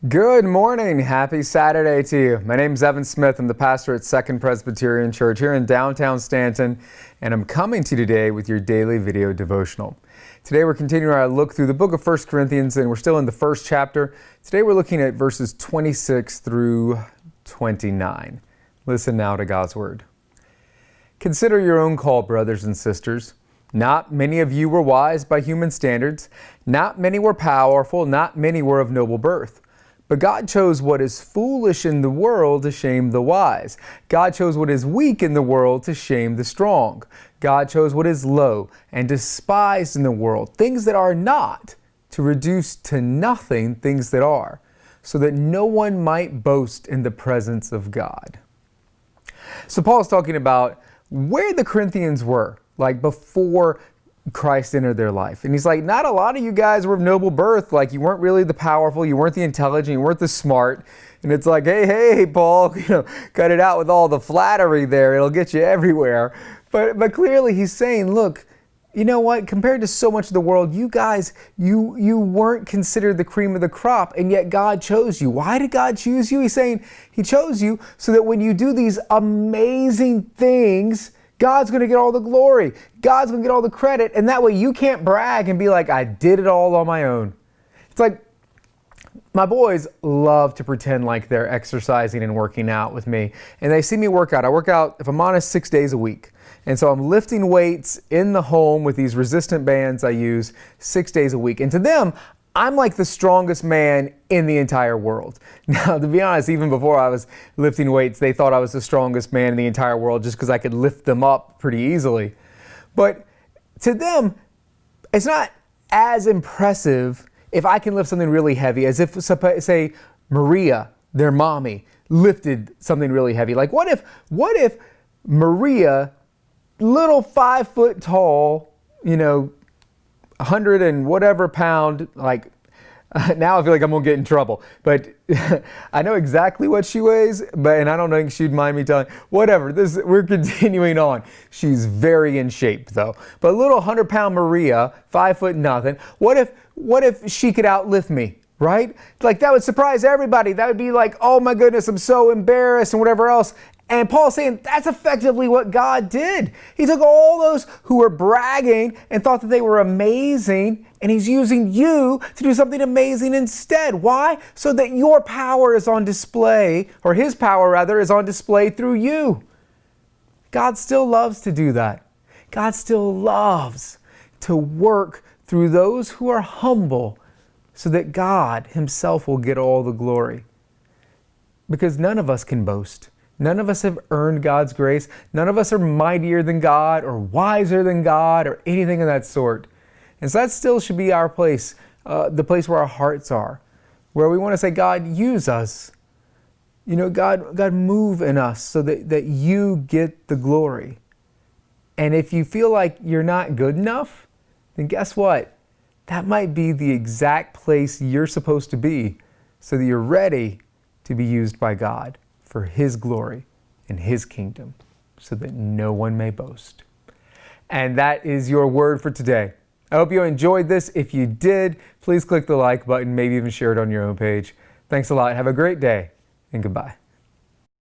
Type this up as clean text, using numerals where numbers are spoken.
Good morning. Happy Saturday to you. My name's Evan Smith. I'm the pastor at Second Presbyterian Church here in downtown Stanton, and I'm coming to you today with your daily video devotional. Today we're continuing our look through the book of 1 Corinthians, and we're still in the first chapter. Today we're looking at verses 26 through 29. Listen now to God's word. Consider your own call, brothers and sisters. Not many of you were wise by human standards. Not many were powerful. Not many were of noble birth. But God chose what is foolish in the world to shame the wise. God chose what is weak in the world to shame the strong. God chose what is low and despised in the world, things that are not, to reduce to nothing things that are, so that no one might boast in the presence of God. So Paul's talking about where the Corinthians were, like before Christ entered their life. And he's like, not a lot of you guys were of noble birth. Like, you weren't really the powerful, you weren't the intelligent, you weren't the smart. And it's like, hey, Paul, cut it out with all the flattery there. It'll get you everywhere. But clearly he's saying, look, you know what? Compared to so much of the world, you guys, you weren't considered the cream of the crop, and yet God chose you. Why did God choose you? He's saying he chose you so that when you do these amazing things, God's going to get all the glory. God's going to get all the credit. And that way you can't brag and be like, I did it all on my own. It's like my boys love to pretend like they're exercising and working out with me. And they see me work out. I work out, if I'm honest, 6 days a week. And so I'm lifting weights in the home with these resistant bands I use 6 days a week. And to them, I'm like the strongest man in the entire world. Now, to be honest, even before I was lifting weights, they thought I was the strongest man in the entire world just because I could lift them up pretty easily. But to them, it's not as impressive if I can lift something really heavy as if, say, Maria, their mommy, lifted something really heavy. Like, what if Maria, little 5 foot tall, 100 and whatever pound, now I feel like I'm gonna get in trouble, but I know exactly what she weighs, and I don't think she'd mind me telling, whatever, we're continuing on. She's very in shape though. But little 100-pound Maria, 5 foot nothing, what if she could outlift me, right? Like, that would surprise everybody. That would be like, oh my goodness, I'm so embarrassed and whatever else. And Paul's saying that's effectively what God did. He took all those who were bragging and thought that they were amazing, and he's using you to do something amazing instead. Why? So that your power is on display, or his power rather, is on display through you. God still loves to do that. God still loves to work through those who are humble so that God himself will get all the glory. Because none of us can boast. None of us have earned God's grace. None of us are mightier than God or wiser than God or anything of that sort. And so that still should be our place, the place where our hearts are, where we want to say, God, use us. God, move in us so that you get the glory. And if you feel like you're not good enough, then guess what? That might be the exact place you're supposed to be so that you're ready to be used by God for his glory and his kingdom, so that no one may boast. And that is your word for today. I hope you enjoyed this. If you did, please click the like button, maybe even share it on your own page. Thanks a lot. Have a great day, and goodbye.